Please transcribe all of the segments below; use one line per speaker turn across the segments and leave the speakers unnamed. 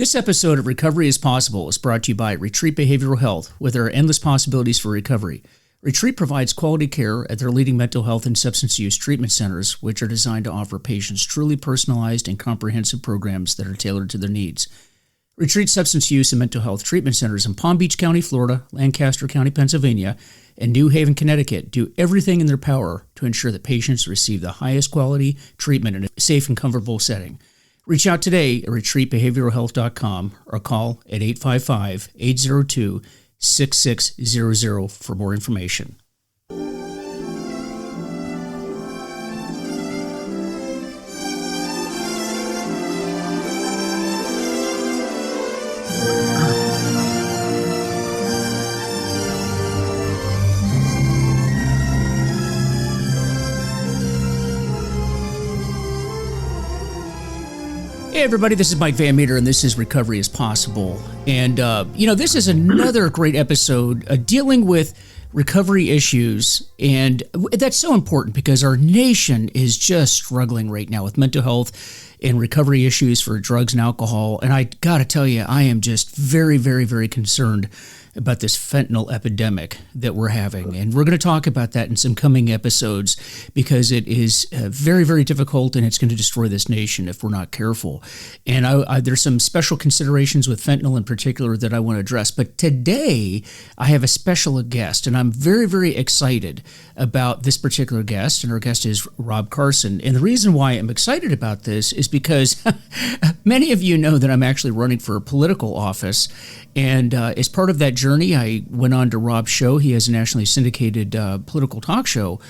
This episode of Recovery is Possible is brought to you by Retreat Behavioral Health, with their endless possibilities for recovery. Retreat provides quality care at their leading mental health and substance use treatment centers, which are designed to offer patients truly personalized and comprehensive programs that are tailored to their needs. Retreat substance use and mental health treatment centers in Palm Beach County, Florida, Lancaster County, Pennsylvania, and New Haven, Connecticut do everything in their power to ensure that patients receive the highest quality treatment in a safe and comfortable setting. Reach out today at retreatbehavioralhealth.com or call at 855-802-6600 for more information. Hey everybody, this is Mike Van Meter, and this is Recovery is Possible. And, this is another great episode dealing with recovery issues. And that's so important because our nation is just struggling right now with mental health and recovery issues for drugs and alcohol. And I got to tell you, I am just very, very, very concerned about this fentanyl epidemic that we're having. And we're going to talk about that in some coming episodes because it is very, very difficult, and it's going to destroy this nation if we're not careful. And there's some special considerations with fentanyl in particular that I want to address. But today I have a special guest, and I'm very, very excited about this particular guest. And our guest is Rob Carson. And the reason why I'm excited about this is because many of you know that I'm actually running for a political office. And as part of that journey, I went on to Rob's show. He has a nationally syndicated political talk show.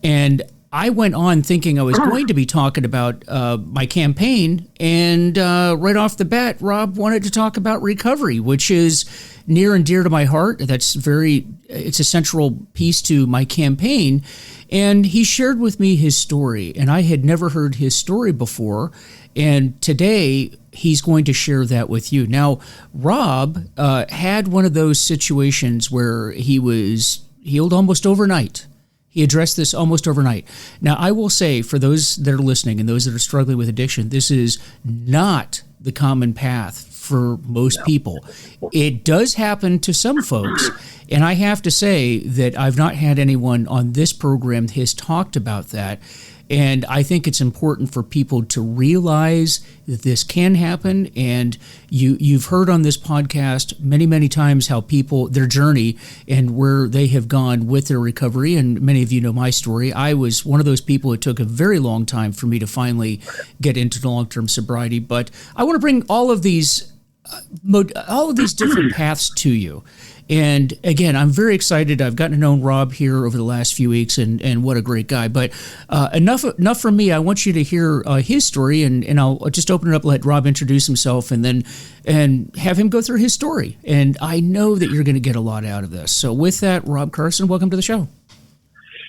And I went on thinking I was going to be talking about my campaign. And right off the bat, Rob wanted to talk about recovery, which is near and dear to my heart. It's a central piece to my campaign. And he shared with me his story. And I had never heard his story before. And today, he's going to share that with you. Now, Rob had one of those situations where he was healed almost overnight. He addressed this almost overnight. Now, I will say, for those that are listening and those that are struggling with addiction, this is not the common path for most people. It does happen to some folks, and I have to say that I've not had anyone on this program that has talked about that. And I think it's important for people to realize that this can happen. And you've heard on this podcast many, many times how people, their journey and where they have gone with their recovery. And many of you know my story. I was one of those people. It took a very long time for me to finally get into the long-term sobriety. But I want to bring all of these different paths to you. And again, I'm very excited. I've gotten to know Rob here over the last few weeks, and what a great guy. But enough from me. I want you to hear his story, and I'll just open it up, let Rob introduce himself, and have him go through his story. And I know that you're going to get a lot out of this. So with that, Rob Carson, welcome to the show.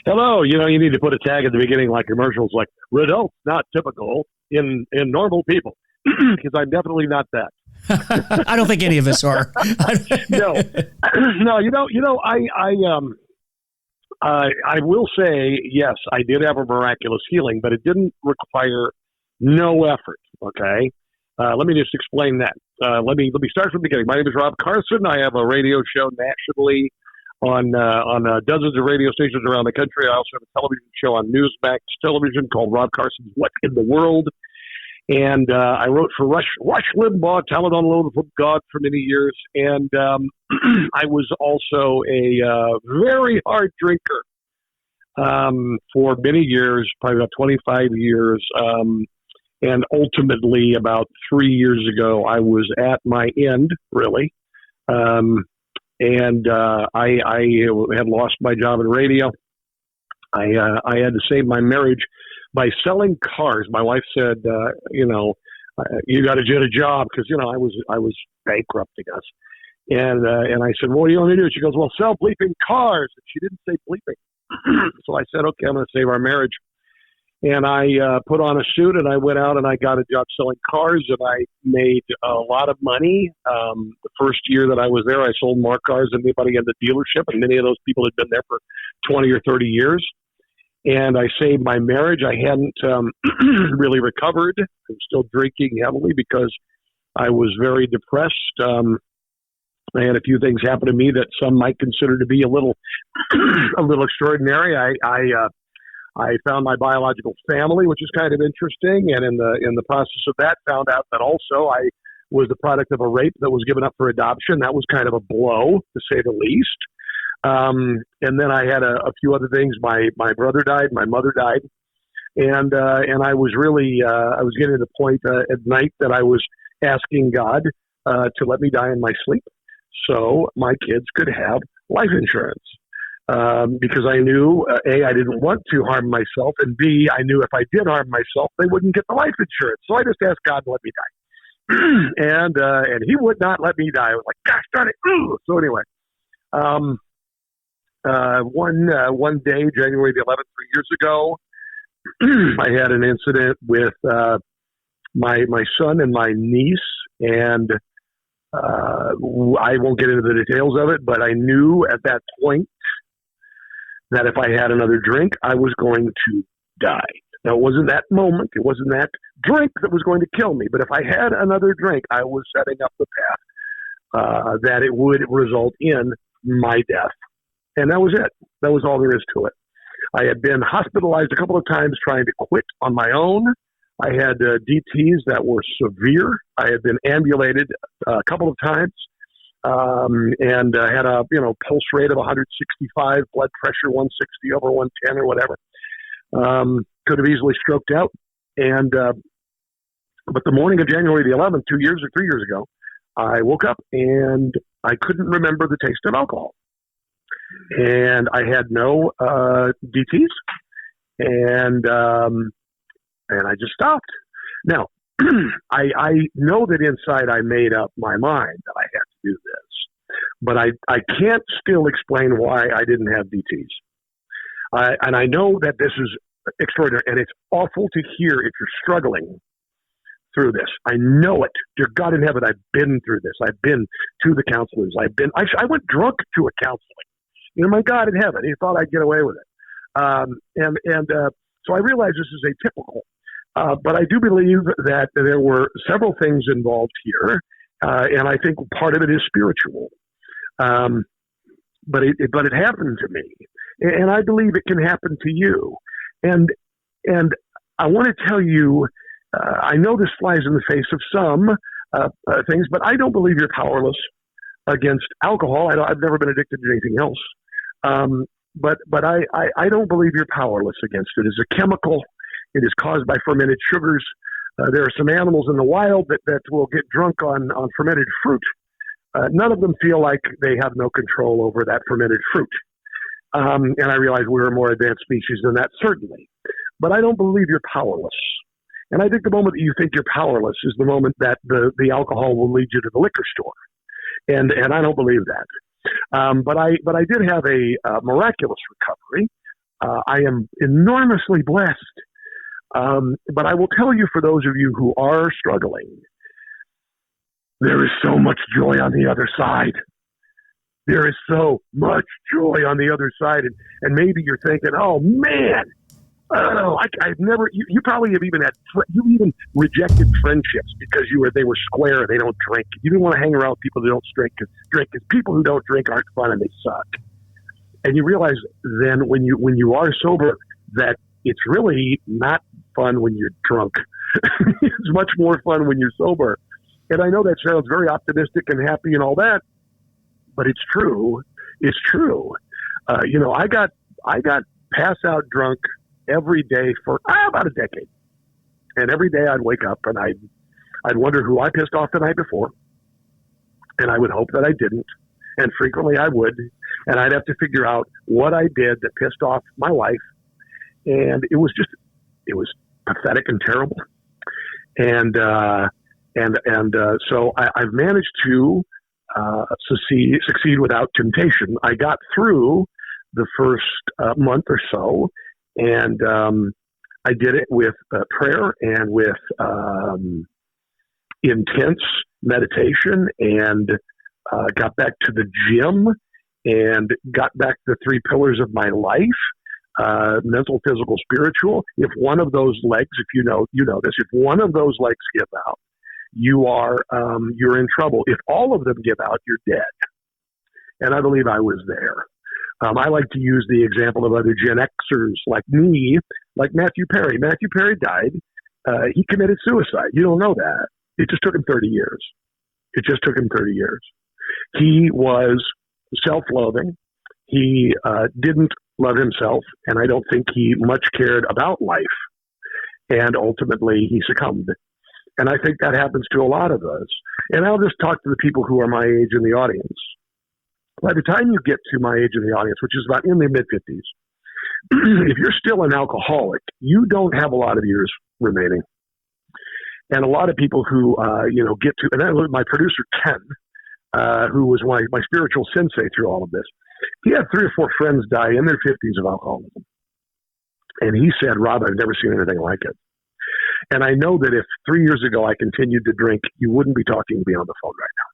Hello. You need to put a tag at the beginning like commercials, like results not typical in normal people, because I'm definitely not that.
I don't think any of us are.
No. I will say, yes, I did have a miraculous healing, but it didn't require no effort. Okay. Let me just explain that. Let me start from the beginning. My name is Rob Carson. I have a radio show nationally on dozens of radio stations around the country. I also have a television show on Newsmax television called Rob Carson's What in the World? And I wrote for Rush Limbaugh, Talent on Loan from God, for many years. And I was also a very hard drinker for many years, probably about 25 years. And ultimately, about 3 years ago, I was at my end, really. I had lost my job in radio. I had to save my marriage by selling cars. My wife said, you got to get a job because, I was bankrupting us. And I said, well, what do you want me to do? She goes, well, sell bleeping cars. And she didn't say bleeping. So I said, okay, I'm going to save our marriage. And I put on a suit and I went out and I got a job selling cars, and I made a lot of money. The first year that I was there, I sold more cars than anybody in the dealership, and many of those people had been there for 20 or 30 years. And I saved my marriage. I hadn't really recovered. I was still drinking heavily because I was very depressed. I had a few things happen to me that some might consider to be a little, a little extraordinary. I found my biological family, which is kind of interesting, and in the process of that, found out that also I was the product of a rape that was given up for adoption. That was kind of a blow, to say the least. And then I had a few other things. My brother died, my mother died, and I was really I was getting to the point at night that I was asking God to let me die in my sleep, so my kids could have life insurance. Because I knew, A, I didn't want to harm myself, and B, I knew if I did harm myself, they wouldn't get the life insurance. So I just asked God to let me die. And he would not let me die. I was like, gosh darn it. Ooh. So anyway, one day, January the 11th, 3 years ago, I had an incident with my son and my niece, and I won't get into the details of it, but I knew at that point that if I had another drink, I was going to die. Now, it wasn't that moment, it wasn't that drink that was going to kill me, but if I had another drink, I was setting up the path that it would result in my death. And that was it. That was all there is to it. I had been hospitalized a couple of times trying to quit on my own. I had DTs that were severe. I had been ambulated a couple of times. And had a pulse rate of 165, blood pressure 160 over 110 or whatever. Could have easily stroked out. And but the morning of January the 11th, 2 years or 3 years ago, I woke up and I couldn't remember the taste of alcohol. And I had no DTs, and I just stopped. Now, I know that inside I made up my mind that I had to do this, but I can't still explain why I didn't have DTs. And I know that this is extraordinary, and it's awful to hear if you're struggling through this. I know it. Dear God in heaven, I've been through this. I've been to the counselors. I went drunk to a counseling. My God in heaven, he thought I'd get away with it. So I realize this is atypical. But I do believe that there were several things involved here, and I think part of it is spiritual. But it happened to me, and I believe it can happen to you. And I want to tell you, I know this flies in the face of some things, but I don't believe you're powerless against alcohol. I've never been addicted to anything else. But I don't believe you're powerless against it. It's a chemical. It is caused by fermented sugars. There are some animals in the wild that will get drunk on fermented fruit. None of them feel like they have no control over that fermented fruit. And I realize we're a more advanced species than that, certainly. But I don't believe you're powerless. And I think the moment that you think you're powerless is the moment that the alcohol will lead you to the liquor store. And I don't believe that. But I did have a miraculous recovery. I am enormously blessed. But I will tell you, for those of you who are struggling, there is so much joy on the other side. There is so much joy on the other side. And maybe you're thinking, oh, man, I've never, you probably have even you even rejected friendships because they were square and they don't drink. You didn't want to hang around with people who don't drink because people who don't drink aren't fun and they suck. And you realize then when you are sober that it's really not fun when you're drunk. It's much more fun when you're sober. And I know that sounds very optimistic and happy and all that, but it's true. It's true. I got pass out drunk every day for about a decade. And every day I'd wake up and I'd wonder who I pissed off the night before. And I would hope that I didn't. And frequently I would. And I'd have to figure out what I did that pissed off my wife. And it was pathetic and terrible. And so I've managed to succeed without temptation. I got through the first month or so, and I did it with prayer and with intense meditation, and got back to the gym and got back the three pillars of my life. Mental, physical, spiritual. If one of those legs, if you know this, if one of those legs give out, you're in trouble. If all of them give out, you're dead. And I believe I was there. I like to use the example of other Gen Xers like me, like Matthew Perry. Matthew Perry died. He committed suicide. You don't know that. It just took him 30 years. It just took him 30 years. He was self-loathing. He didn't love himself, and I don't think he much cared about life. And ultimately, he succumbed. And I think that happens to a lot of us. And I'll just talk to the people who are my age in the audience. By the time you get to my age in the audience, which is about in their mid-50s, if you're still an alcoholic, you don't have a lot of years remaining. And a lot of people who, get to, and that was my producer, Ken, who was my spiritual sensei through all of this. He had 3 or 4 friends die in their 50s of alcoholism. And he said, Rob, I've never seen anything like it. And I know that if 3 years ago I continued to drink, you wouldn't be talking to me on the phone right now.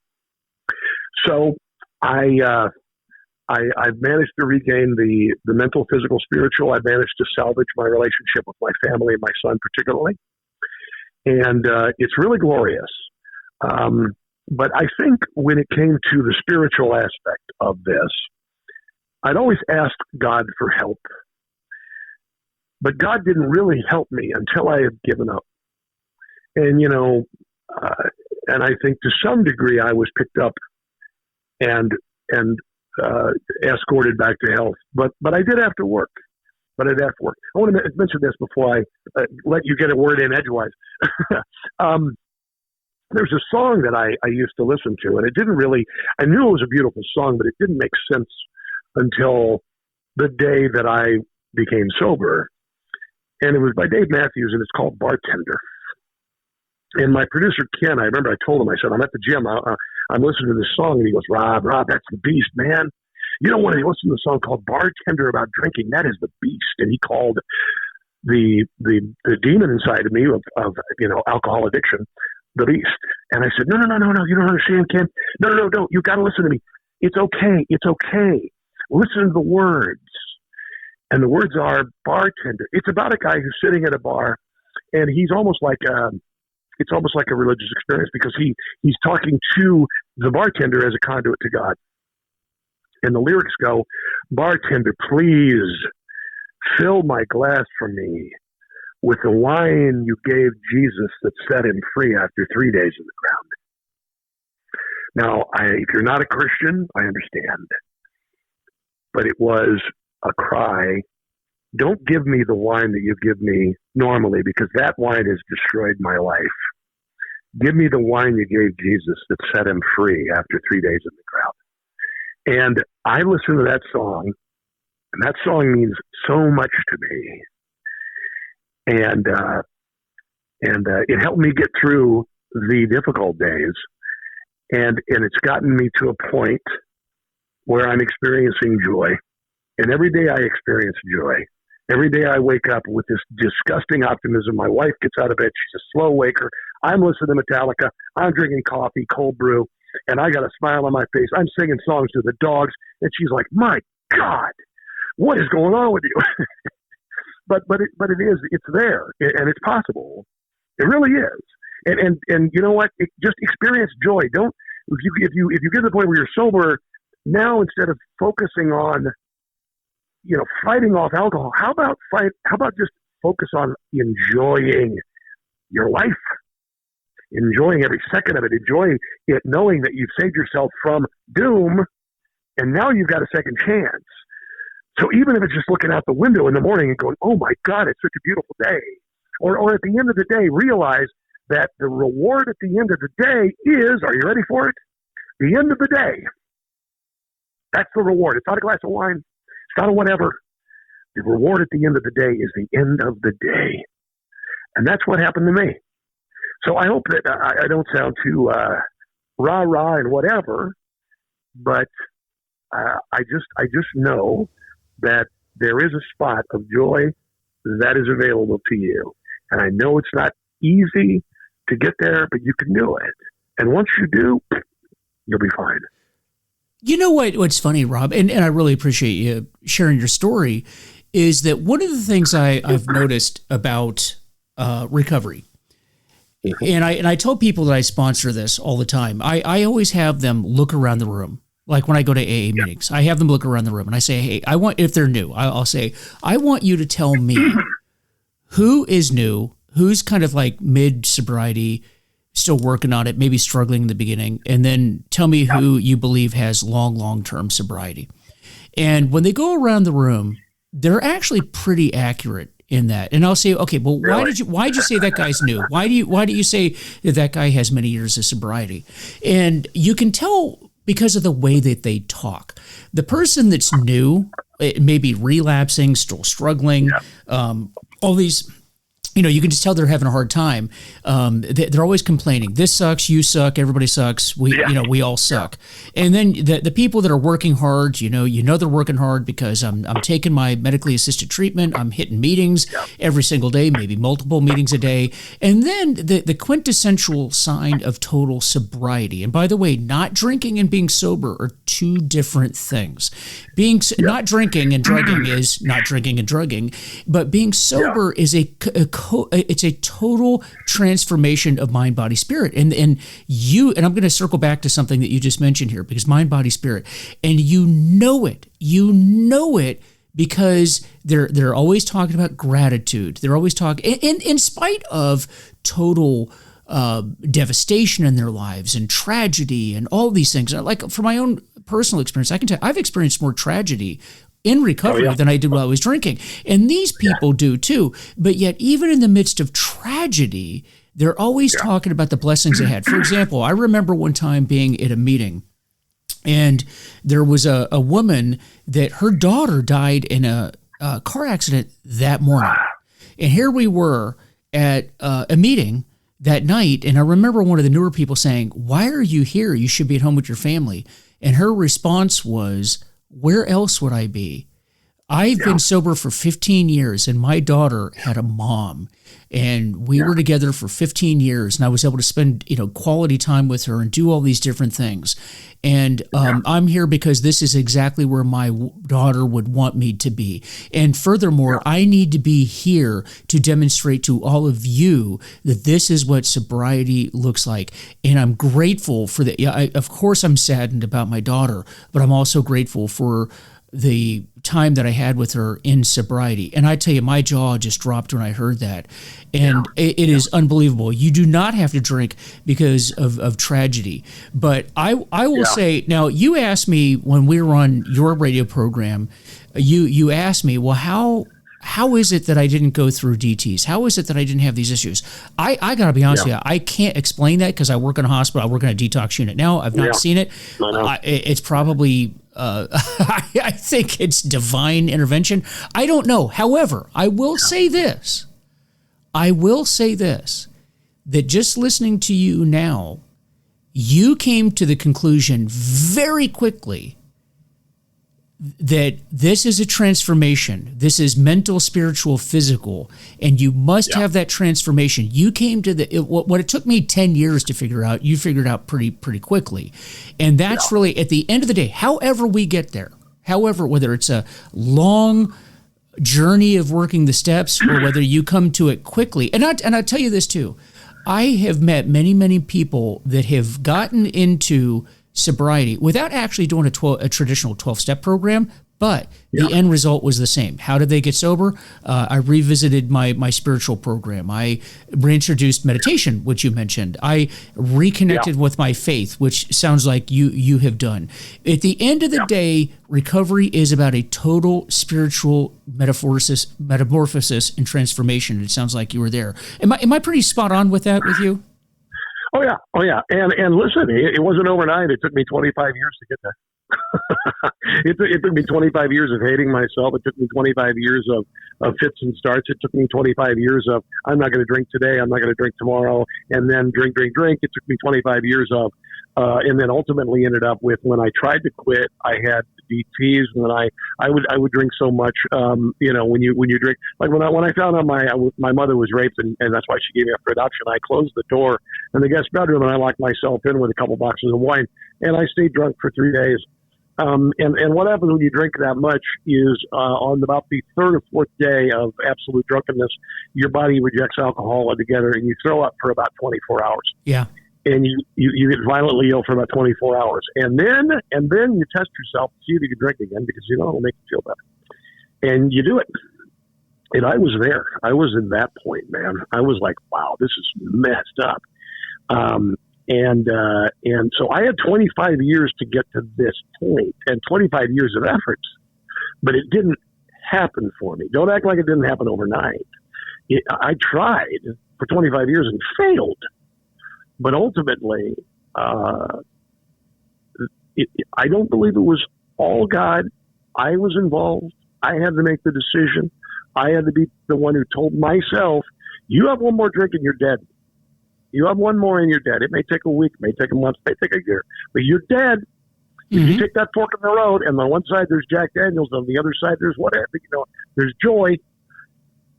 So I've managed to regain the mental, physical, spiritual. I've managed to salvage my relationship with my family and my son particularly. And it's really glorious. But I think when it came to the spiritual aspect of this, I'd always asked God for help. But God didn't really help me until I had given up. And, and I think to some degree I was picked up and escorted back to health. But I did have to work. I want to mention this before I let you get a word in edgewise. There's a song that I used to listen to, and it didn't really, I knew it was a beautiful song, but it didn't make sense until the day that I became sober. And it was by Dave Matthews, and it's called Bartender. And my producer, Ken, I remember I told him, I said, I'm at the gym. I'm listening to this song. And he goes, Rob, that's the beast, man. You don't want to listen to a song called Bartender about drinking. That is the beast. And he called the demon inside of me of alcohol addiction, the beast. And I said, no. You don't understand, Ken. No. You got to listen to me. It's okay. Listen to the words. And the words are bartender. It's about a guy who's sitting at a bar, and he's almost like it's almost like a religious experience because he's talking to the bartender as a conduit to God. And the lyrics go, bartender, please fill my glass for me with the wine you gave Jesus that set him free after 3 days in the ground. Now, if you're not a Christian, I understand. But it was a cry, don't give me the wine that you give me normally because that wine has destroyed my life. Give me the wine you gave Jesus that set him free after 3 days in the ground. And I listened to that song, and that song means so much to me. And it helped me get through the difficult days. And it's gotten me to a point where I'm experiencing joy. And every day I experience joy. Every day I wake up with this disgusting optimism. My wife gets out of bed. She's a slow waker. I'm listening to Metallica. I'm drinking coffee, cold brew, and I got a smile on my face. I'm singing songs to the dogs, and she's like, my God, what is going on with you? but it's there, and it's possible. It really is. And you know what? Just experience joy. If you get to the point where you're sober, now instead of focusing on fighting off alcohol, how about just focus on enjoying your life, enjoying every second of it, enjoying it, knowing that you've saved yourself from doom, and now you've got a second chance. So even if it's just looking out the window in the morning and going, oh my God, it's such a beautiful day, or at the end of the day, realize that the reward at the end of the day is, are you ready for it? The end of the day. That's the reward. It's not a glass of wine. It's not a whatever. The reward at the end of the day is the end of the day. And that's what happened to me. So I hope that I don't sound too rah-rah and whatever, but I just know that there is a spot of joy that is available to you. And I know it's not easy to get there, but you can do it. And once you do, you'll be fine.
You know what's funny, Rob, and I really appreciate you sharing your story, is that one of the things I've noticed about recovery And I tell people that I sponsor this all the time. I always have them look around the room. Like when I go to AA meetings, I have them look around the room and I say, hey, if they're new, I'll say, I want you to tell me who is new, who's kind of like mid sobriety, still working on it, maybe struggling in the beginning, and then tell me who you believe has long-term sobriety. And when they go around the room, they're actually pretty accurate in that. And I'll say, okay, well, why did you say that guy's new? Why do you say that guy has many years of sobriety? And you can tell because of the way that they talk. The person that's new, it may be relapsing, still struggling, all these, you can just tell they're having a hard time. They're always complaining. This sucks. You suck. Everybody sucks. We all suck. And then the people that are working hard, they're working hard because I'm taking my medically assisted treatment. I'm hitting meetings every single day, maybe multiple meetings a day. And then the quintessential sign of total sobriety. And by the way, not drinking and being sober are two different things. Not drinking and drugging is not drinking and drugging, but being sober is it's a total transformation of mind, body, spirit. And I'm going to circle back to something that you just mentioned here, because mind, body, spirit, and you know it because they're always talking about gratitude. They're always talking, in spite of total devastation in their lives and tragedy and all these things. Like from my own personal experience, I can tell I've experienced more tragedy in recovery than I did while I was drinking. And these people do too. But yet, even in the midst of tragedy, they're always talking about the blessings they had. For example, I remember one time being at a meeting, and there was a woman that her daughter died in a car accident that morning. And here we were at a meeting that night, and I remember one of the newer people saying, "Why are you here? You should be at home with your family." And her response was, "Where else would I be? I've been sober for 15 years, and my daughter had a mom, and we were together for 15 years, and I was able to spend, quality time with her and do all these different things. And I'm here because this is exactly where my daughter would want me to be. And furthermore, I need to be here to demonstrate to all of you that this is what sobriety looks like. And I'm grateful for that. Of course, I'm saddened about my daughter, but I'm also grateful for the time that I had with her in sobriety." And I tell you, my jaw just dropped when I heard that. And it is unbelievable. You do not have to drink because of tragedy. But I will say, now you asked me when we were on your radio program, you asked me, well, how is it that I didn't go through DTs? How is it that I didn't have these issues? I got to be honest with you, I can't explain that because I work in a hospital. I work in a detox unit now. I've not seen it. It's probably, I think it's divine intervention. I don't know. However, I will say this, that just listening to you now, you came to the conclusion very quickly that this is a transformation. This is mental, spiritual, physical, and you must have that transformation. You came to what it took me 10 years to figure out, you figured out pretty quickly. And that's really, at the end of the day, however we get there, whether it's a long journey of working the steps or whether you come to it quickly. And I'll tell you this too. I have met many, many people that have gotten into sobriety without actually doing a traditional 12-step program, but the end result was the same. How did they get sober? I revisited my spiritual program. I reintroduced meditation, which you mentioned. I reconnected with my faith, which sounds like you have done. At the end of the day, recovery is about a total spiritual metamorphosis and transformation. It sounds like you were there. Am I pretty spot on with that with you?
Oh yeah. And listen, it wasn't overnight. It took me 25 years to get there. It took me 25 years of hating myself. It took me 25 years of fits and starts. It took me 25 years of, I'm not going to drink today, I'm not going to drink tomorrow, and then drink. It took me 25 years of, and then ultimately ended up with, when I tried to quit, I had DTs, and then I would drink so much, when you drink, like when I found out my mother was raped, and that's why she gave me up for adoption, I closed the door in the guest bedroom and I locked myself in with a couple boxes of wine, and I stayed drunk for 3 days. And what happens when you drink that much is on about the third or fourth day of absolute drunkenness, your body rejects alcohol altogether, and you throw up for about 24 hours.
Yeah.
And you get violently ill for about 24 hours. And then you test yourself to see if you can drink again, because you know it'll make you feel better. And you do it. And I was there. I was in that point, man. I was like, wow, this is messed up. And so I had 25 years to get to this point, and 25 years of efforts, but it didn't happen for me. Don't act like it didn't happen overnight. I tried for 25 years and failed, but ultimately, I don't believe it was all God. I was involved. I had to make the decision. I had to be the one who told myself, you have one more drink and you're dead. You have one more and you're dead. It may take a week, may take a month, may take a year, but you're dead. Mm-hmm. If you take that fork in the road, and on one side there's Jack Daniels, on the other side there's whatever, there's joy.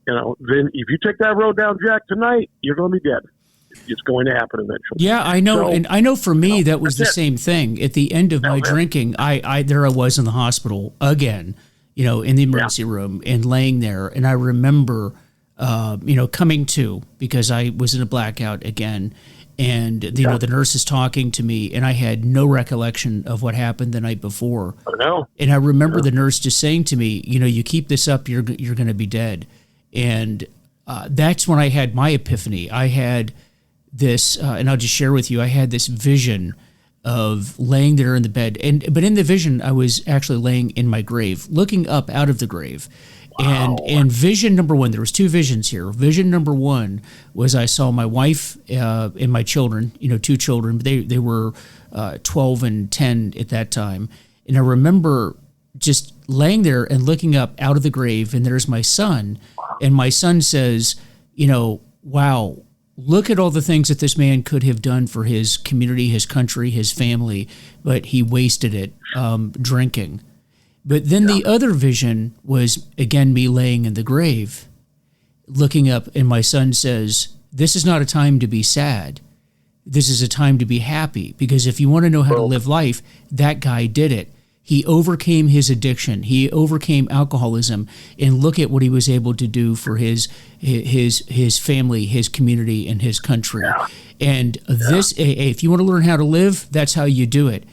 Then if you take that road down, Jack, tonight, you're going to be dead. It's going to happen eventually.
Yeah, I know, so, and I know for me that was the same thing. At the end of my drinking, I was in the hospital again, in the emergency room and laying there, and I remember. Coming to, because I was in a blackout again, and the nurse is talking to me, and I had no recollection of what happened the night before.
I know.
And I remember the nurse just saying to me, you keep this up, you're going to be dead. And that's when I had my epiphany. I had this, and I'll just share with you, I had this vision of laying there in the bed, but in the vision, I was actually laying in my grave, looking up out of the grave. Wow. And vision number one, there was two visions here. Vision number one was I saw my wife and my children, two children. They were 12 and 10 at that time. And I remember just laying there and looking up out of the grave, and there's my son. And my son says, wow, look at all the things that this man could have done for his community, his country, his family, but he wasted it drinking. But then the other vision was, again, me laying in the grave, looking up, and my son says, this is not a time to be sad. This is a time to be happy, because if you want to know how to live life, that guy did it. He overcame his addiction. He overcame alcoholism, and look at what he was able to do for his family, his community, and his country. And this, if you want to learn how to live, that's how you do it.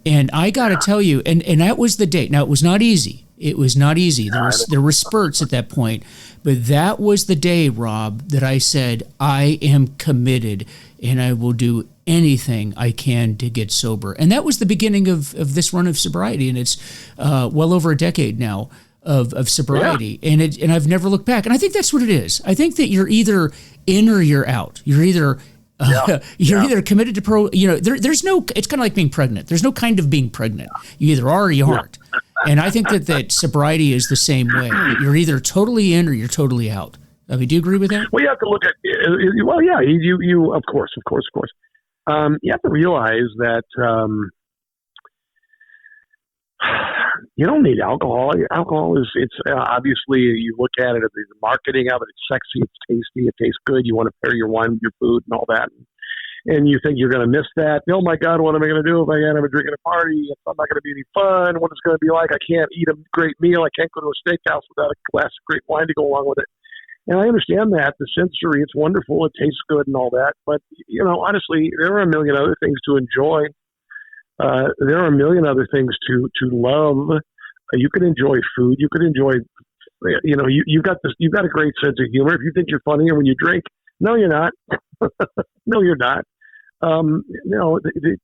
And I got to tell you, and that was the day. Now, it was not easy. It was not easy. There were spurts at that point. But that was the day, Rob, that I said, I am committed, and I will do anything I can to get sober. And that was the beginning of this run of sobriety. And it's well over a decade now of sobriety. Yeah. And I've never looked back. And I think that's what it is. I think that you're either in or you're out. You're either... you're either committed to there's no, it's kind of like being pregnant. There's no kind of being pregnant. You either are or you aren't. And I think that sobriety is the same way. You're either totally in or you're totally out. I mean, do you agree with that?
Well, you have to look at, you of course. You have to realize that, you don't need alcohol. Alcohol it's obviously, you look at it, the marketing of it, it's sexy, it's tasty, it tastes good. You want to pair your wine with your food and all that. And you think you're going to miss that. Oh my God, what am I going to do if I can't have a drink at a party? It's not going to be any fun. What it's going to be like? I can't eat a great meal. I can't go to a steakhouse without a glass of great wine to go along with it. And I understand that. The sensory, it's wonderful. It tastes good and all that. But, honestly, there are a million other things to enjoy. There are a million other things to love. You can enjoy food. You can enjoy, you've got a great sense of humor. If you think you're funnier when you drink, no, you're not. No, you're not. The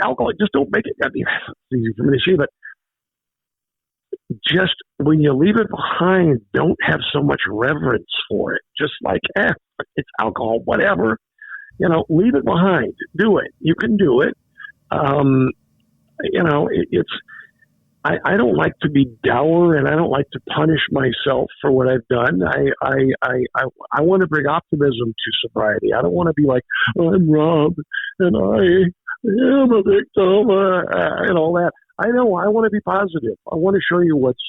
alcohol, just don't make it. I mean, it's easy for me to say, but just when you leave it behind, don't have so much reverence for it. Just like, it's alcohol, whatever. Leave it behind. Do it. You can do it. I don't like to be dour, and I don't like to punish myself for what I've done. I want to bring optimism to sobriety. I don't want to be like, I'm Rob and I am a victim and all that. I know I want to be positive. I want to show you what's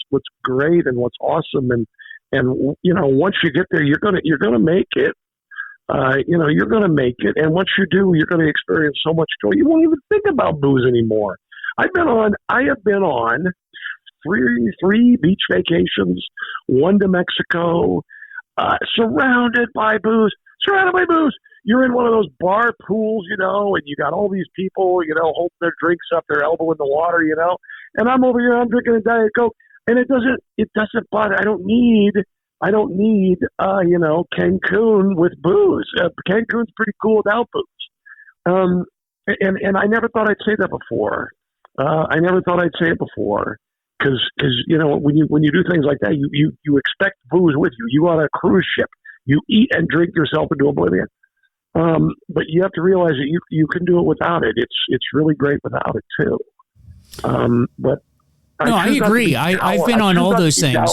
great and what's awesome. And once you get there, you're going to make it. You're going to make it. And once you do, you're going to experience so much joy. You won't even think about booze anymore. I have been on three beach vacations, one to Mexico, surrounded by booze. You're in one of those bar pools, and you got all these people, holding their drinks up, their elbow in the water, and I'm over here, I'm drinking a Diet Coke, and it doesn't bother. I don't need, Cancun with booze. Cancun's pretty cool without booze. And I never thought I'd say that before. Because when you do things like that, you expect booze with you. You on a cruise ship, you eat and drink yourself into oblivion. But you have to realize that you can do it without it. It's really great without it too. But
I agree. I've been on all those things.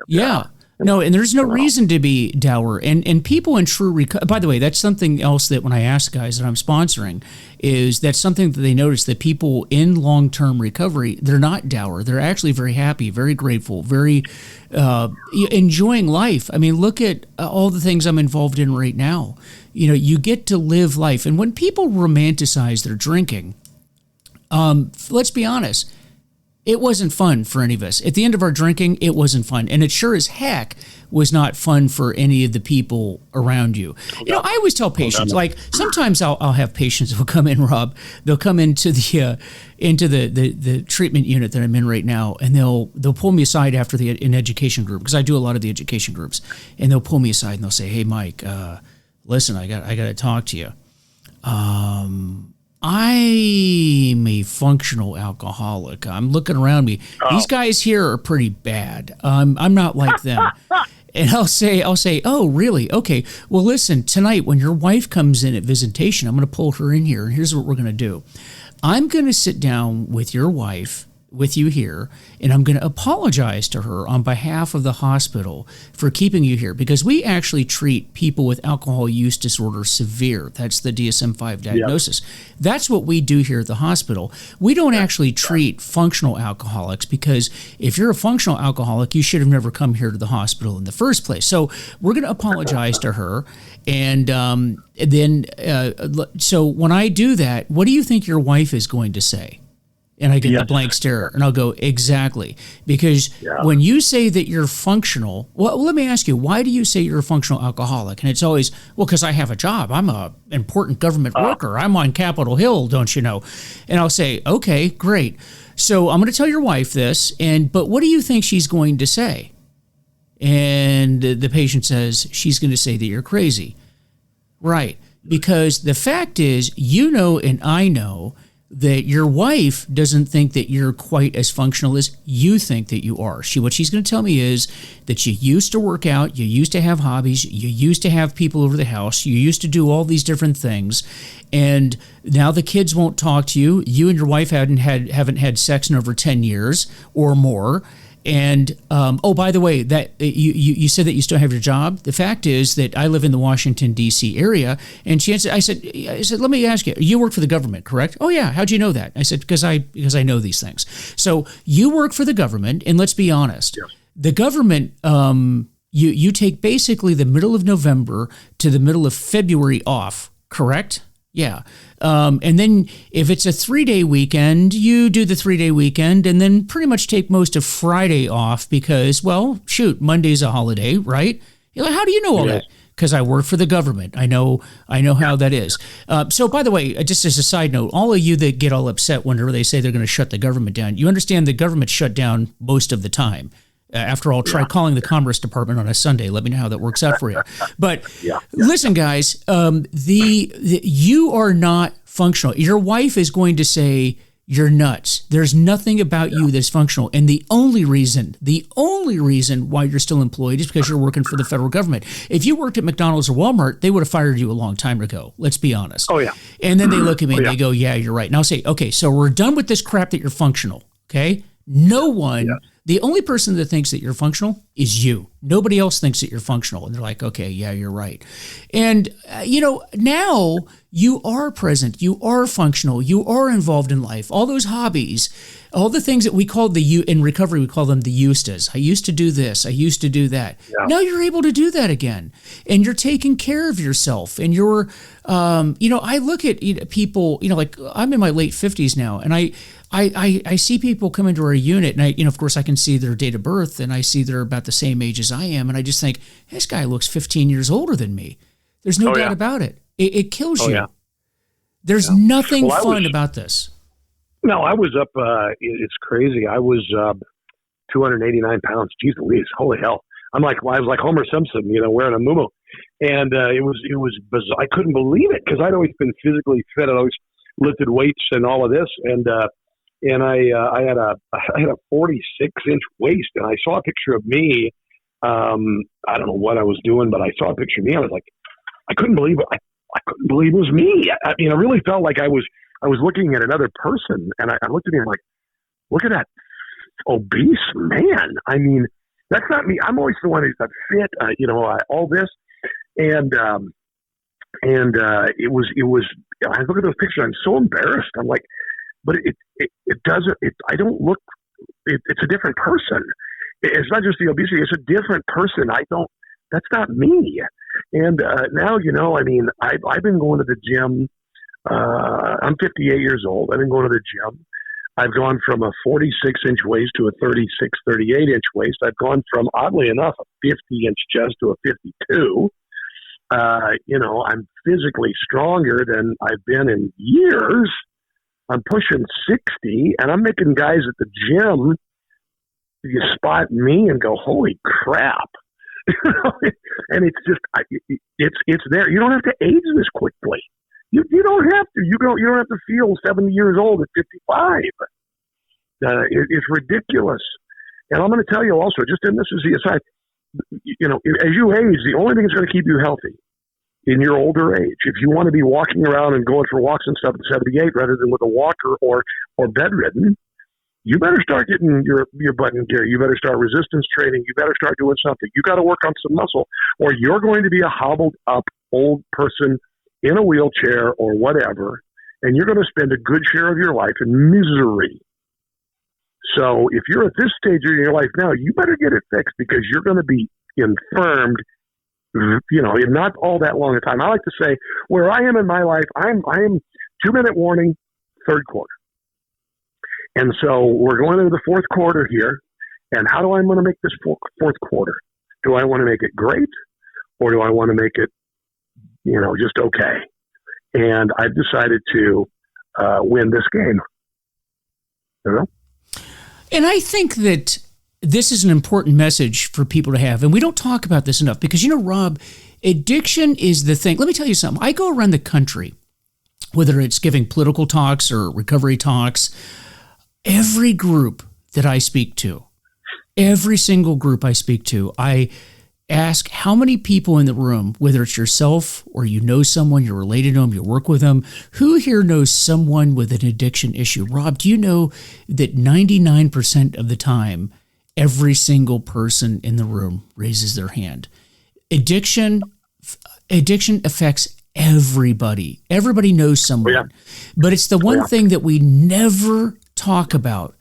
Yeah. No, and there's no reason to be dour. And people in true recovery, by the way, that's something else that when I ask guys that I'm sponsoring, is that's something that they notice that people in long-term recovery, they're not dour. They're actually very happy, very grateful, very enjoying life. I mean, look at all the things I'm involved in right now. You get to live life. And when people romanticize their drinking, let's be honest, it wasn't fun for any of us. At the end of our drinking, it wasn't fun. And it sure as heck was not fun for any of the people around you. I always tell patients, like sometimes I'll have patients who will come in, Rob, they'll come into the treatment unit that I'm in right now, and they'll pull me aside after an education group, because I do a lot of the education groups, and they'll pull me aside and they'll say, "Hey, Mike, listen, I got to talk to you. I'm a functional alcoholic. I'm looking around me. These guys here are pretty bad. I'm not like them." And I'll say, "Oh, really? Okay. Well, listen, tonight when your wife comes in at visitation, I'm going to pull her in here. And here's what we're going to do. I'm going to sit down with your wife, with you here, and I'm going to apologize to her on behalf of the hospital for keeping you here, because we actually treat people with alcohol use disorder severe. That's the DSM-5 diagnosis. Yep. That's what we do here at the hospital. We don't actually treat functional alcoholics, because if you're a functional alcoholic, you should have never come here to the hospital in the first place. So we're going to apologize to her. And then, so when I do that, what do you think your wife is going to say?" And I get the blank stare, and I'll go, "Exactly." Because when you say that you're functional, well, let me ask you, why do you say you're a functional alcoholic? And it's always, well, because I have a job. I'm a important government worker. I'm on Capitol Hill, don't you know? And I'll say, okay, great. So I'm going to tell your wife this, but what do you think she's going to say? And the patient says, she's going to say that you're crazy. Right. Because the fact is, and I know that your wife doesn't think that you're quite as functional as you think that you are. What she's going to tell me is that you used to work out, you used to have hobbies, you used to have people over the house, you used to do all these different things, and now the kids won't talk to you. You and your wife haven't had sex in over 10 years or more. And, by the way, that you said that you still have your job. The fact is that I live in the Washington, D.C. area. And I said, let me ask you, you work for the government, correct? "Oh, yeah. How'd you know that?" I said, because I know these things. So you work for the government, and let's be honest. Yes. The government, you take basically the middle of November to the middle of February off, correct? Yeah. And then if it's a 3-day weekend, you do the 3-day weekend and then pretty much take most of Friday off because, well, shoot, Monday's a holiday, right? You're like, how do you know all that? Because I work for the government. I know how that is. So, by the way, just as a side note, all of you that get all upset whenever they say they're going to shut the government down, you understand the government shut down most of the time. After all, try calling the Commerce Department on a Sunday. Let me know how that works out for you. But listen, guys, you are not functional. Your wife is going to say you're nuts. There's nothing about you that's functional. And the only reason why you're still employed is because you're working for the federal government. If you worked at McDonald's or Walmart, they would have fired you a long time ago. Let's be honest. Oh, yeah. And then they look at me and they go, yeah, you're right. And I'll say, okay, so we're done with this crap that you're functional, okay? No one... The only person that thinks that you're functional is you. Nobody else thinks that you're functional. And they're like, okay, yeah, you're right. And, now you are present. You are functional. You are involved in life. All those hobbies, all the things that we call in recovery, we call them the ustas. I used to do this. I used to do that. Yeah. Now you're able to do that again. And you're taking care of yourself. And you're, I look at people, like I'm in my late 50s now. And I see people come into our unit, and of course, I can see their date of birth, and I see they're about the same age as I am, and I just think, this guy looks 15 years older than me. There's no doubt about it. It kills you.
Yeah.
There's nothing fun about this.
No, I was up. It's crazy. I was 289 pounds. Jeez Louise, holy hell! I was like Homer Simpson, wearing a muumuu, and it was bizarre. I couldn't believe it because I'd always been physically fit. I'd always lifted weights and all of this, and I had a 46-inch waist, and I saw a picture of me. I don't know what I was doing, but I saw a picture of me. I was like, I couldn't believe it. I couldn't believe it was me. I mean, I really felt like I was looking at another person, and I looked at him like, look at that obese man. I mean, that's not me. I'm always the one who's not fit, all this. And it was, I look at those pictures, I'm so embarrassed. I'm like, but it doesn't, I don't look, it's a different person. It's not just the obesity, it's a different person. That's not me. And now, I mean, I've been going to the gym. I'm 58 years old. I've been going to the gym. I've gone from a 46-inch waist to a 36, 38-inch waist. I've gone from, oddly enough, a 50-inch chest to a 52. I'm physically stronger than I've been in years. I'm pushing 60, and I'm making guys at the gym, you spot me and go, holy crap. And it's just, it's there. You don't have to age this quickly. You don't have to. You don't have to feel 70 years old at 55. It's ridiculous. And I'm going to tell you also, and this is the aside, as you age, the only thing that's going to keep you healthy in your older age, if you want to be walking around and going for walks and stuff at 78 rather than with a walker or bedridden, you better start getting your butt in gear. You better start resistance training. You better start doing something. You got to work on some muscle, or you're going to be a hobbled up old person in a wheelchair or whatever, and you're going to spend a good share of your life in misery. So if you're at this stage of your life now, you better get it fixed because you're going to be infirmed, in not all that long a time. I like to say where I am in my life, I am 2-minute warning, third quarter. And so we're going into the fourth quarter here. And how do I want to make this fourth quarter? Do I want to make it great, or do I want to make it, just okay? And I've decided to win this game.
And I think that this is an important message for people to have. And we don't talk about this enough because, Rob, addiction is the thing. Let me tell you something. I go around the country, whether it's giving political talks or recovery talks, every group that I speak to, every single group I speak to, I ask how many people in the room, whether it's yourself or someone, you're related to them, you work with them, who here knows someone with an addiction issue? Rob, do you know that 99% of the time, every single person in the room raises their hand? Addiction affects everybody. Everybody knows someone. But it's the one thing that we never talk about.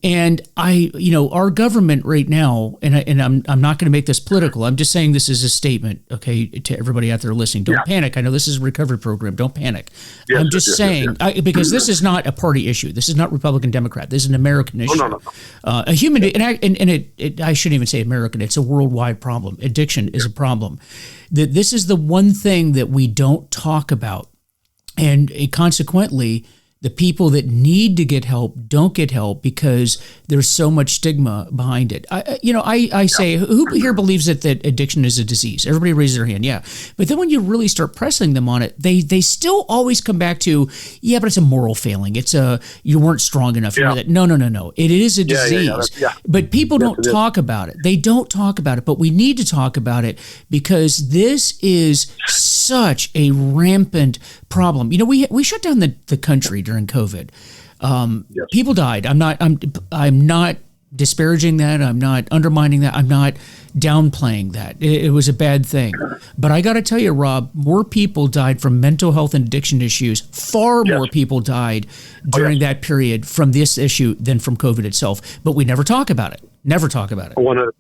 And our government right now, and I'm not going to make this political. I'm just saying this is a statement, okay, to everybody out there listening. Don't panic. I know this is a recovery program. Don't panic. I'm just saying because this is not a party issue. This is not Republican Democrat. This is an American issue.
No.
A human, and I shouldn't even say American. It's a worldwide problem. Addiction is a problem. That this is the one thing that we don't talk about, and consequently, the people that need to get help don't get help because there's so much stigma behind it. I say, who here believes that addiction is a disease? Everybody raises their hand, yeah. But then when you really start pressing them on it, they still always come back to, yeah, but it's a moral failing. It's you weren't strong enough. No. It is a disease. But people don't talk about it. They don't talk about it, but we need to talk about it because this is such a rampant problem. We shut down the country during COVID. People died. I'm not disparaging that. I'm not undermining that. I'm not downplaying that. It was a bad thing. But I got to tell you, Rob, more people died from mental health and addiction issues. Far more people died during that period from this issue than from COVID itself. But we never talk about it. Never talk about it. 100%.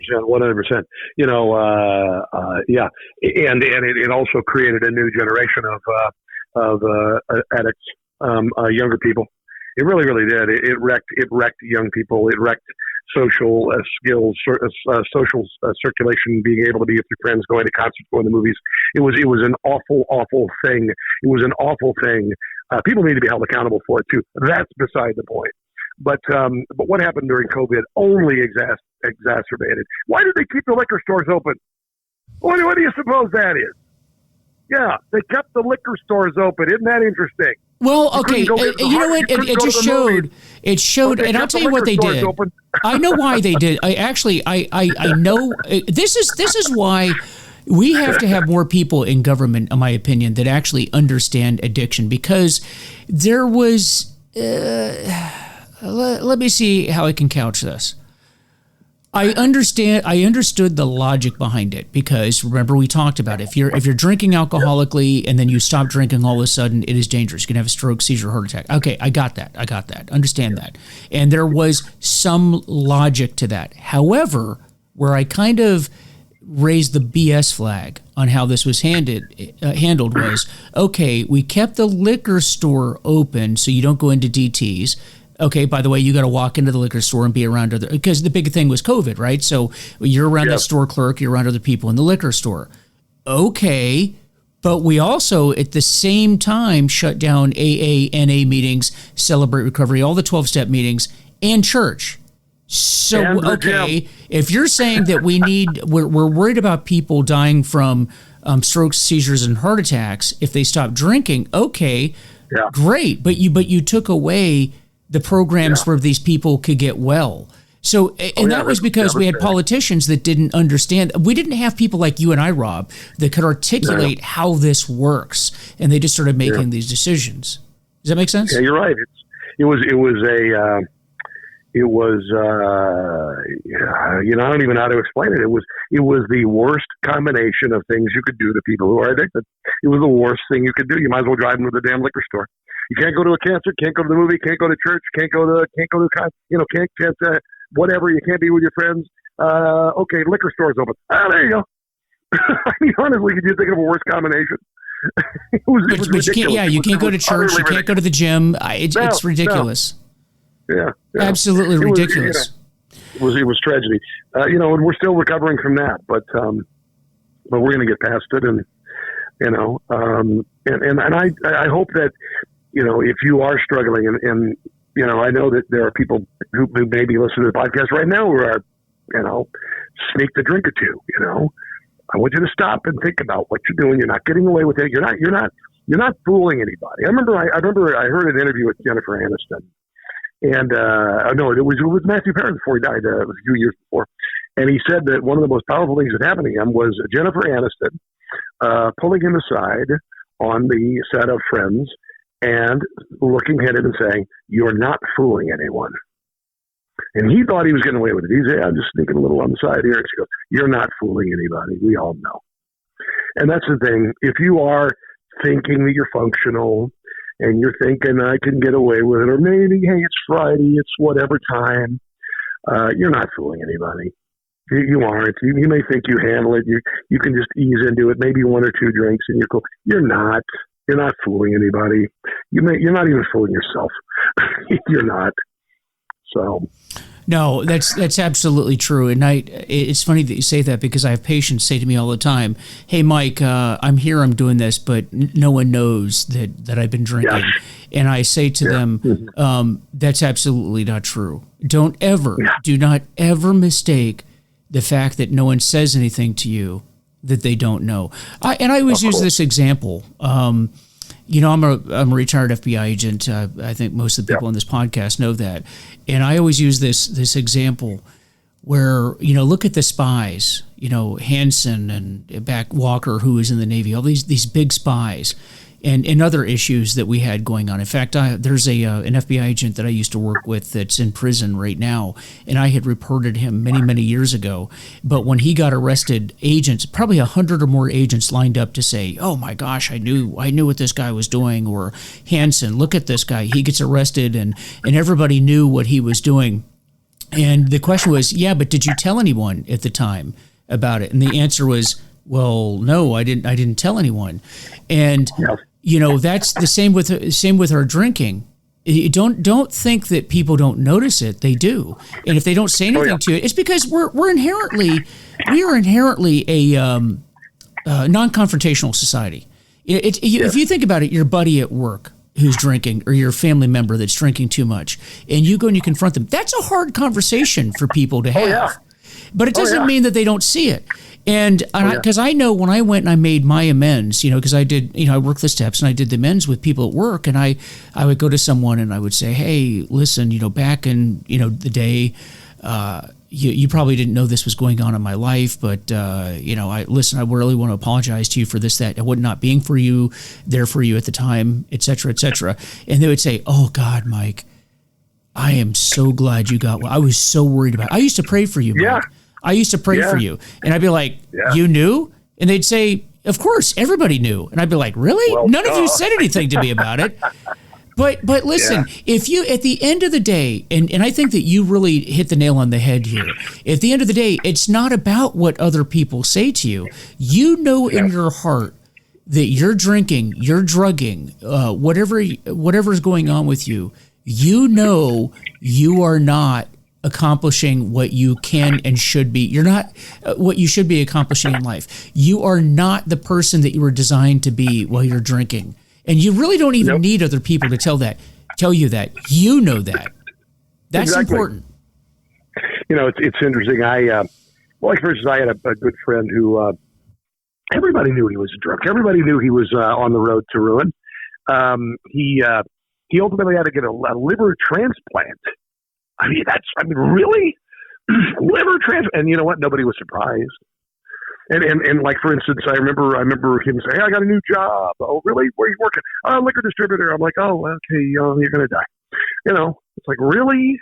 And it also created a new generation of addicts, younger people. It really, really did. It wrecked young people. It wrecked social skills, social circulation, being able to be with your friends, going to concerts, going to movies. It was an awful, awful thing. It was an awful thing. People need to be held accountable for it too. That's beside the point. But what happened during COVID only exacerbated. Why did they keep the liquor stores open? What do you suppose that is? Yeah, they kept the liquor stores open. Isn't that interesting?
Well, okay, you know what? It just showed. It showed, and I'll tell you what they did. I know why they did. I know. This is why we have to have more people in government, in my opinion, that actually understand addiction, because there was. Let me see how I can couch this. I understood the logic behind it, because remember we talked about it. If you're drinking alcoholically and then you stop drinking, all of a sudden it is dangerous. You can have a stroke, seizure, heart attack. Okay, I got that. Understand that. And there was some logic to that. However, where I kind of raised the BS flag on how this was handled was, okay, we kept the liquor store open so you don't go into DTs. Okay, by the way, you got to walk into the liquor store and be around other, because the big thing was COVID, right? So you're around the store clerk, you're around other people in the liquor store. Okay, but we also at the same time shut down AA, NA meetings, Celebrate Recovery, all the 12-step meetings, and church. So, okay, if you're saying that we're worried about people dying from strokes, seizures, and heart attacks if they stop drinking, okay, great, but you took away the programs where these people could get well. So, and that was because we had politicians that didn't understand. We didn't have people like you and I, Rob, that could articulate how this works, and they just started making these decisions. Does that make sense?
Yeah, you're right. I don't even know how to explain it. It was the worst combination of things you could do to people who are addicted. It was the worst thing you could do. You might as well drive them to the damn liquor store. You can't go to a concert, can't go to the movie, can't go to church, can't whatever. You can't be with your friends. Okay, liquor store's open. There you go. I mean, honestly, could you think of a worse combination? It was ridiculous.
You can't go to church, you can't go to the gym. It's ridiculous.
Yeah,
absolutely ridiculous.
It was tragedy. And we're still recovering from that, but we're going to get past it, and I hope that if you are struggling, and I know that there are people who maybe listen to the podcast right now who are sneak the drink or two. I want you to stop and think about what you're doing. You're not getting away with it. You're not fooling anybody. I remember I heard an interview with Jennifer Aniston. And it was Matthew Perry before he died. It was a few years before, and he said that one of the most powerful things that happened to him was Jennifer Aniston pulling him aside on the set of Friends and looking at him and saying, "You're not fooling anyone." And he thought he was getting away with it. He said, "I'm just sneaking a little on the side here." And she goes, "You're not fooling anybody. We all know." And that's the thing. If you are thinking that you're functional, and you're thinking, I can get away with it, or maybe, hey, it's Friday, it's whatever time, you're not fooling anybody. You aren't. You may think you handle it. You can just ease into it, maybe one or two drinks, and you're cool. You're not. You're not fooling anybody. You're not even fooling yourself. You're not. So...
No, that's absolutely true. And it's funny that you say that, because I have patients say to me all the time, "Hey, Mike, I'm here, I'm doing this, but no one knows that I've been drinking." Yes. And I say to them, that's absolutely not true. Do not ever mistake the fact that no one says anything to you that they don't know. I always use this example. I'm a retired FBI agent. I think most of the people on this podcast know that. And I always use this example where, look at the spies, Hansen and Walker, who was in the Navy, all these big spies, and other issues that we had going on. In fact, there's an FBI agent that I used to work with that's in prison right now, and I had reported him many, many years ago. But when he got arrested, agents, probably 100 or more agents lined up to say, "Oh my gosh, I knew what this guy was doing," or "Hansen, look at this guy, he gets arrested," and everybody knew what he was doing. And the question was, yeah, but did you tell anyone at the time about it? And the answer was, well, no, I didn't tell anyone. And that's the same with our drinking. You don't think that people don't notice it. They do, and if they don't say anything to it, it's because we are inherently a non-confrontational society. If you think about it, your buddy at work who's drinking, or your family member that's drinking too much, and you go and you confront them, that's a hard conversation for people to have. But it doesn't mean that they don't see it. And because I know when I went and I made my amends, because I did, I worked the steps and I did the amends with people at work, and I would go to someone and I would say, hey, listen, back in, the day, you probably didn't know this was going on in my life, but, I really want to apologize to you for this, that, and not being there for you at the time, et cetera, et cetera. And they would say, oh God, Mike, I am so glad you got one. I was so worried about it. I used to pray for you, Mike. I used to pray for you. And I'd be like, you knew? And they'd say, of course, everybody knew. And I'd be like, really? Well, none of you said anything to me about it. But listen, if you, at the end of the day, and I think that you really hit the nail on the head here. At the end of the day, it's not about what other people say to you. You know in your heart that you're drinking, you're drugging, whatever's going on with you, you are not accomplishing what you can and should be. You're not what you should be accomplishing in life. You are not the person that you were designed to be while you're drinking. And you really don't even need other people to tell you that. You know that. That's important.
It's interesting. For instance, I had a good friend who everybody knew he was a drunk. Everybody knew he was on the road to ruin. He ultimately had to get a liver transplant. Really? Liver transplant? And you know what? Nobody was surprised. And like, for instance, I remember him saying, hey, I got a new job. Oh, really? Where are you working? Oh, liquor distributor. I'm like, oh, okay, you're going to die. It's like, really?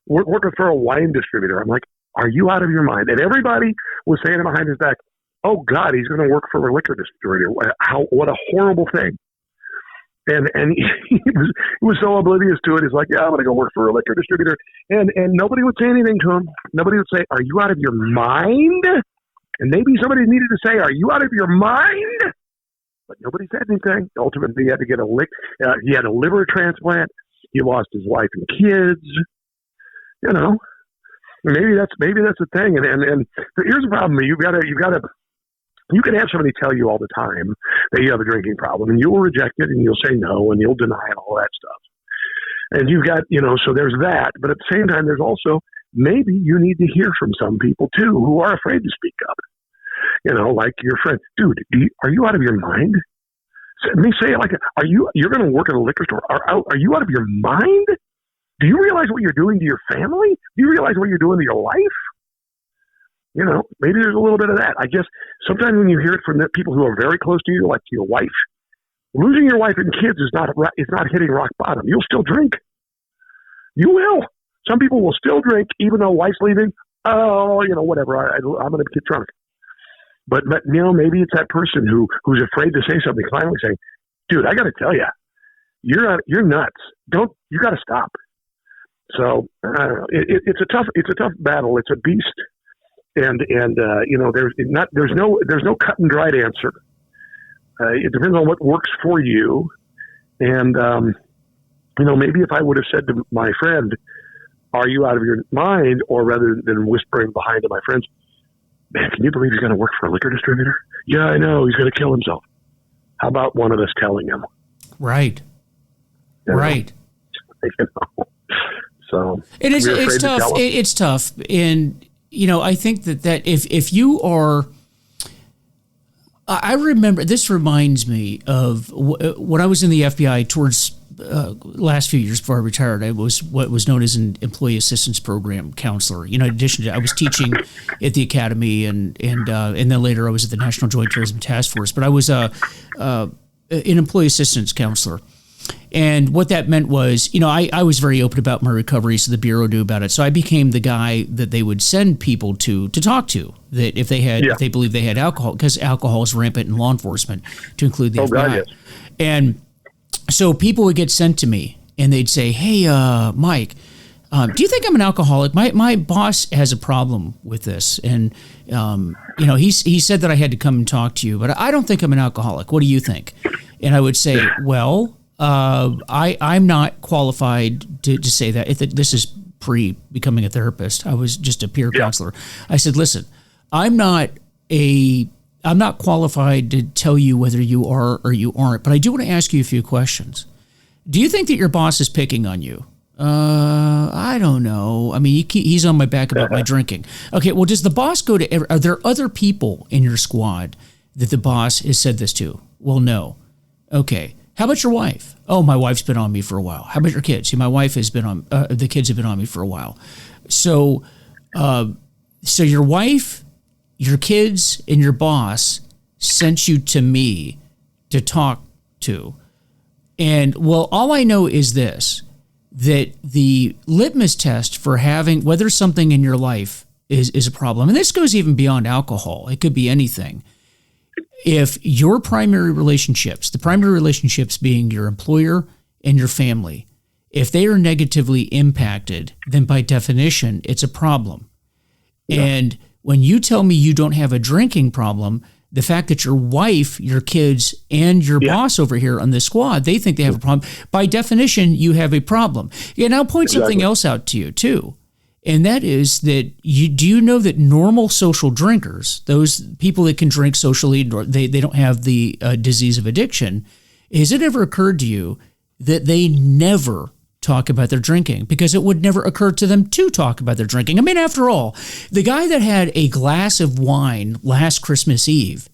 Working for a wine distributor. I'm like, are you out of your mind? And everybody was saying behind his back, oh, God, he's going to work for a liquor distributor. What a horrible thing. And he was so oblivious to it. He's like, yeah, I'm going to go work for a liquor distributor. And nobody would say anything to him. Nobody would say, are you out of your mind? And maybe somebody needed to say, are you out of your mind? But nobody said anything. Ultimately, he had to get he had a liver transplant. He lost his wife and kids. Maybe that's the thing. And here's the problem. You can have somebody tell you all the time that you have a drinking problem, and you will reject it, and you'll say no, and you'll deny it, all that stuff. And you've got, so there's that. But at the same time, there's also, maybe you need to hear from some people, too, who are afraid to speak up. Like your friend, dude, are you out of your mind? Let me say it like, you're going to work at a liquor store. Are you out of your mind? Do you realize what you're doing to your family? Do you realize what you're doing to your life? Maybe there's a little bit of that. I guess sometimes when you hear it from the people who are very close to you, like your wife, losing your wife and kids is not hitting rock bottom. You'll still drink. You will. Some people will still drink even though wife's leaving. Oh, whatever. I'm going to get drunk. But maybe it's that person who's afraid to say something. Finally saying, "Dude, I got to tell you, you're nuts. You got to stop." So it's a tough battle. It's a beast. And there's no cut and dried answer. It depends on what works for you. And, maybe if I would have said to my friend, are you out of your mind? Or rather than whispering behind to my friends, man, can you believe he's going to work for a liquor distributor? Yeah, I know. He's going to kill himself. How about one of us telling him?
Right. Right.
So
it's tough. It's tough. And, I think that if you are, I remember, this reminds me of when I was in the FBI towards last few years before I retired. I was what was known as an employee assistance program counselor. In addition to, I was teaching at the academy and then later I was at the National Joint Terrorism Task Force. But I was an employee assistance counselor. And what that meant was, I was very open about my recovery, so the Bureau knew about it. So I became the guy that they would send people to talk to, that if they believed they had alcohol, because alcohol is rampant in law enforcement, to include the FBI. God, yes. And so people would get sent to me, and they'd say, hey, Mike, do you think I'm an alcoholic? My boss has a problem with this. And, he said that I had to come and talk to you, but I don't think I'm an alcoholic. What do you think? And I would say, well, I'm not qualified to say that. This is pre becoming a therapist. I was just a peer counselor. I said, listen, I'm not qualified to tell you whether you are or you aren't, but I do want to ask you a few questions. Do you think that your boss is picking on you? I don't know. I mean, he's on my back about my drinking. Okay, well, does the boss go to, are there other people in your squad that the boss has said this to? Well, no. Okay. How about your wife? Oh, my wife's been on me for a while. How about your kids? See, my wife has been on, the kids have been on me for a while. So your wife, your kids, and your boss sent you to me to talk to. And, well, all I know is this, that the litmus test for having, whether something in your life is a problem, and this goes even beyond alcohol. It could be anything. If your primary relationships, the primary relationships being your employer and your family, if they are negatively impacted, then by definition, it's a problem. Yeah. And when you tell me you don't have a drinking problem, the fact that your wife, your kids, and your boss over here on the squad, they think they have a problem, by definition, you have a problem. And I'll point something else out to you, too. And that is that do you know that normal social drinkers, those people that can drink socially, they don't have the disease of addiction, has it ever occurred to you that they never talk about their drinking? Because it would never occur to them to talk about their drinking. I mean, after all, the guy that had a glass of wine last Christmas Eve,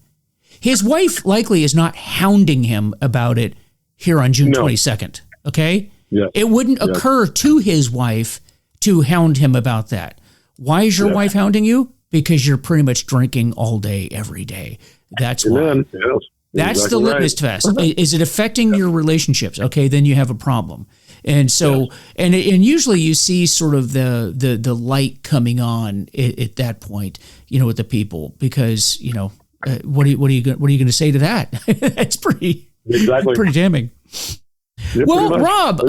his wife likely is not hounding him about it here on June 22nd, okay?
Yeah.
It wouldn't occur to his wife to hound him about that. Why is your wife hounding you? Because you're pretty much drinking all day, every day. That's why.
Yes.
That's exactly the litmus test. Is it affecting your relationships? Okay, then you have a problem. And so, and usually you see sort of the light coming on at that point, with the people, because what are you going to say to that? That's pretty damning. Yeah, well, Rob,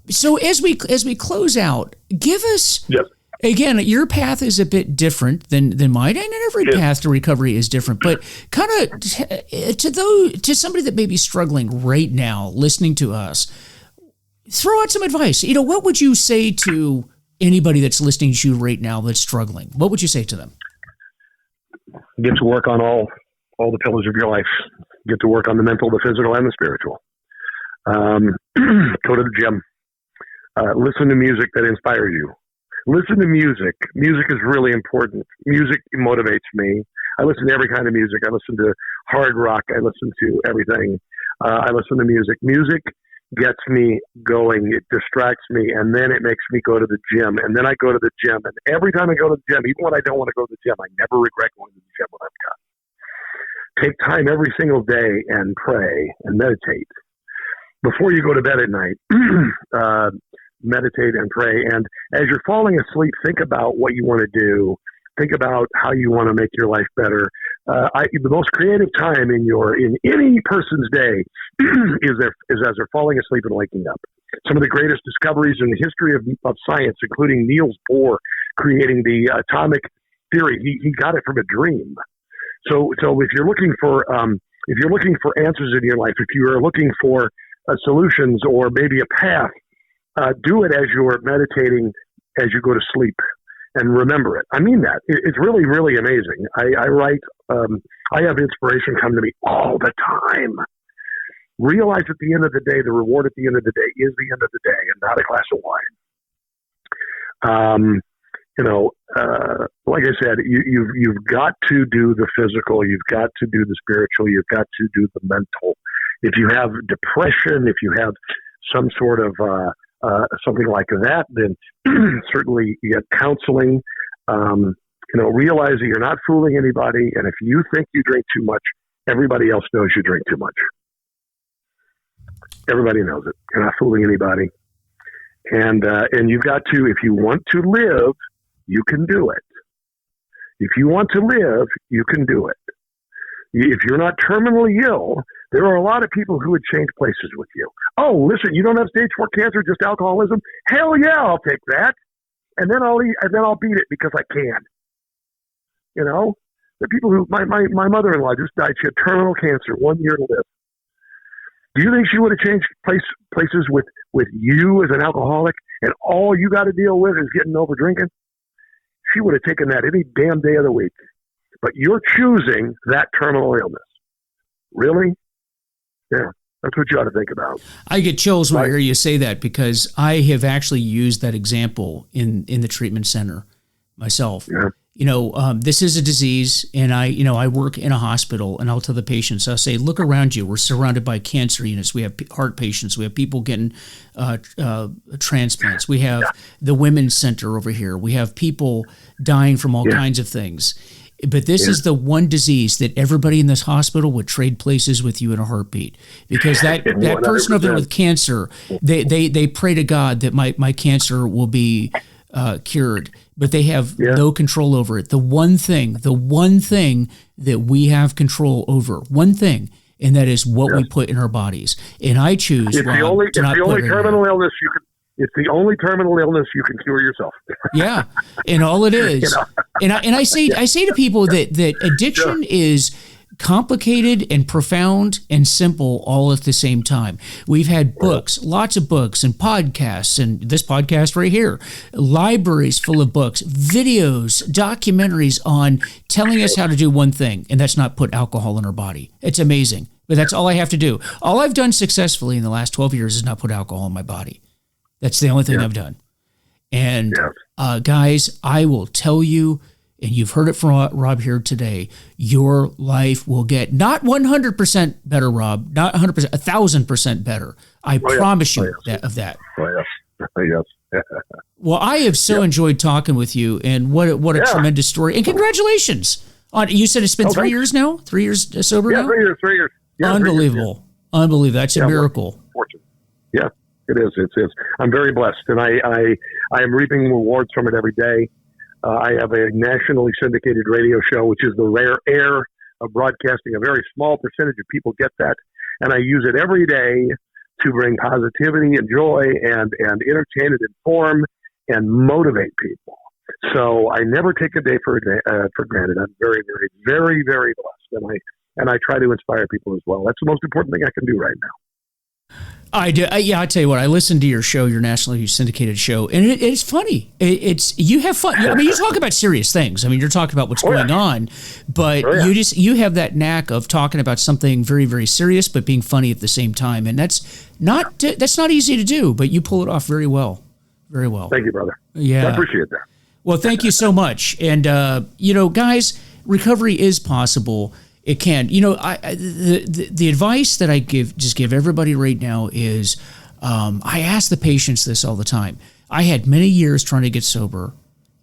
so as we close out, give us again. Your path is a bit different than mine, and every path to recovery is different. But kind of to somebody that may be struggling right now, listening to us, throw out some advice. What would you say to anybody that's listening to you right now that's struggling? What would you say to them?
Get to work on all the pillars of your life. Get to work on the mental, the physical, and the spiritual. Go to the gym. Listen to music that inspires you. Listen to music. Music is really important. Music motivates me. I listen to every kind of music. I listen to hard rock. I listen to everything. I listen to music. Music gets me going. It distracts me, and then it makes me go to the gym. And then I go to the gym. And every time I go to the gym, even when I don't want to go to the gym, I never regret going to the gym when I'm done. Take time every single day and pray and meditate. Before you go to bed at night, meditate and pray. And as you're falling asleep, think about what you want to do. Think about how you want to make your life better. The most creative time in any person's day is as they're falling asleep and waking up. Some of the greatest discoveries in the history of science, including Niels Bohr creating the atomic theory, he got it from a dream. So if you're looking for answers in your life, if you are looking for solutions or maybe a path, do it as you're meditating as you go to sleep, and remember it. I mean that. It's really, really amazing. I write, I have inspiration come to me all the time. Realize at the end of the day, the reward at the end of the day is the end of the day and not a glass of wine. Like I said, you've got to do the physical, you've got to do the spiritual, you've got to do the mental. If you have depression, if you have some sort of something like that, then certainly you get counseling. Realize that you're not fooling anybody, and if you think you drink too much, everybody else knows you drink too much. Everybody knows it. You're not fooling anybody, and you've got to. If you want to live, you can do it. If you want to live, you can do it. If you're not terminally ill, there are a lot of people who would change places with you. Oh, listen, you don't have stage 4 cancer, just alcoholism? Hell yeah, I'll take that. And then I'll beat it because I can. The people who, my mother-in-law just died. She had terminal cancer, 1 year to live. Do you think she would have changed places with you as an alcoholic, and all you got to deal with is getting over drinking? She would have taken that any damn day of the week. But you're choosing that terminal illness. Really? Yeah, that's what you ought to think about.
I get chills when I hear you say that, because I have actually used that example in the treatment center myself.
Yeah.
This is a disease, and I work in a hospital, and I'll tell the patients, I'll say, look around you. We're surrounded by cancer units. We have heart patients. We have people getting transplants. We have the women's center over here. We have people dying from all kinds of things. But this is the one disease that everybody in this hospital would trade places with you in a heartbeat, because that person over there with cancer, they pray to God that my cancer will be cured, but they have no control over it. The one thing that we have control over, one thing, and that is what we put in our bodies. And I choose. It's the only
terminal illness you can. It's the only terminal illness you can cure yourself.
Yeah, and all it is. And I say to people that addiction is complicated and profound and simple all at the same time. We've had books, lots of books and podcasts, and this podcast right here, libraries full of books, videos, documentaries on telling us how to do one thing, and that's not put alcohol in our body. It's amazing, but that's all I have to do. All I've done successfully in the last 12 years is not put alcohol in my body. That's the only thing I've done. And guys, I will tell you, and you've heard it from Rob here today, your life will get not 100% better, Rob, not 100%, 1,000% better. I promise you that.
Oh, yes.
Well, I have so enjoyed talking with you, and what a tremendous story. And congratulations. You said it's been 3 years now? 3 years sober now?
3 years. Yeah,
Unbelievable. 3 years, Unbelievable. That's a miracle.
Fortune. Yeah. It is. I'm very blessed, and I am reaping rewards from it every day. I have a nationally syndicated radio show, which is the rare air of broadcasting. A very small percentage of people get that, and I use it every day to bring positivity and joy and entertain and inform and motivate people. So I never take a day for granted. I'm very, very, very, very blessed, and I try to inspire people as well. That's the most important thing I can do right now.
I do. I tell you what, I listened to your show, your nationally syndicated show, and it's funny. You have fun. I mean, you talk about serious things. I mean, you're talking about what's going on, but you have that knack of talking about something very, very serious, but being funny at the same time, and that's not easy to do, but you pull it off very well. Very well.
Thank you, brother.
Yeah,
I appreciate that.
Well, thank you so much. And guys, recovery is possible. It can. The advice that I give everybody right now is, I ask the patients this all the time. I had many years trying to get sober,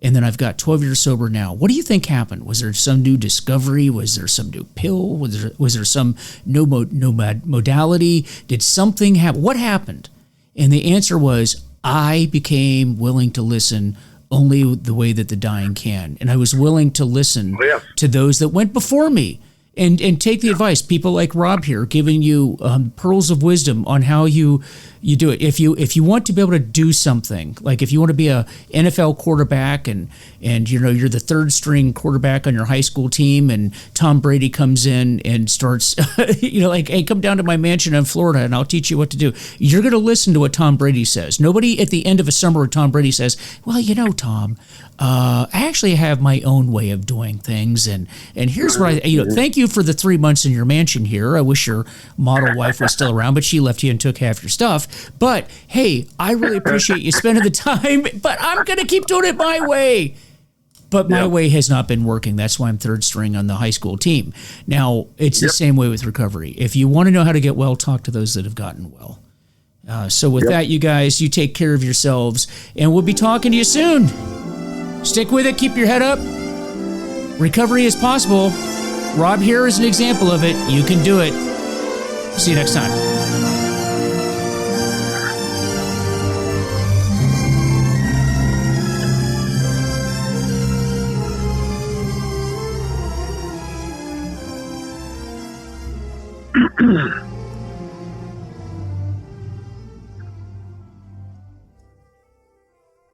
and then I've got 12 years sober now. What do you think happened? Was there some new discovery? Was there some new pill? Was there some no modality? Did something happen? What happened? And the answer was, I became willing to listen only the way that the dying can. And I was willing to listen to those that went before me. And take the advice. People like Rob here giving you pearls of wisdom on how you do it. If you want to be able to do something, like if you want to be a NFL quarterback and you're the third string quarterback on your high school team, and Tom Brady comes in and starts hey, come down to my mansion in Florida and I'll teach you what to do. You're going to listen to what Tom Brady says. Nobody at the end of a summer with Tom Brady says, well, Tom, I actually have my own way of doing things, and here's what thank you for the 3 months in your mansion here. I wish your model wife was still around, but she left you and took half your stuff. But hey, I really appreciate you spending the time, but I'm going to keep doing it my way. But my way has not been working. That's why I'm third string on the high school team. Now, it's the same way with recovery. If you want to know how to get well, talk to those that have gotten well. So with that, you guys, you take care of yourselves, and we'll be talking to you soon. Stick with it. Keep your head up. Recovery is possible. Rob here is an example of it. You can do it. See you next time.
Mm-hmm.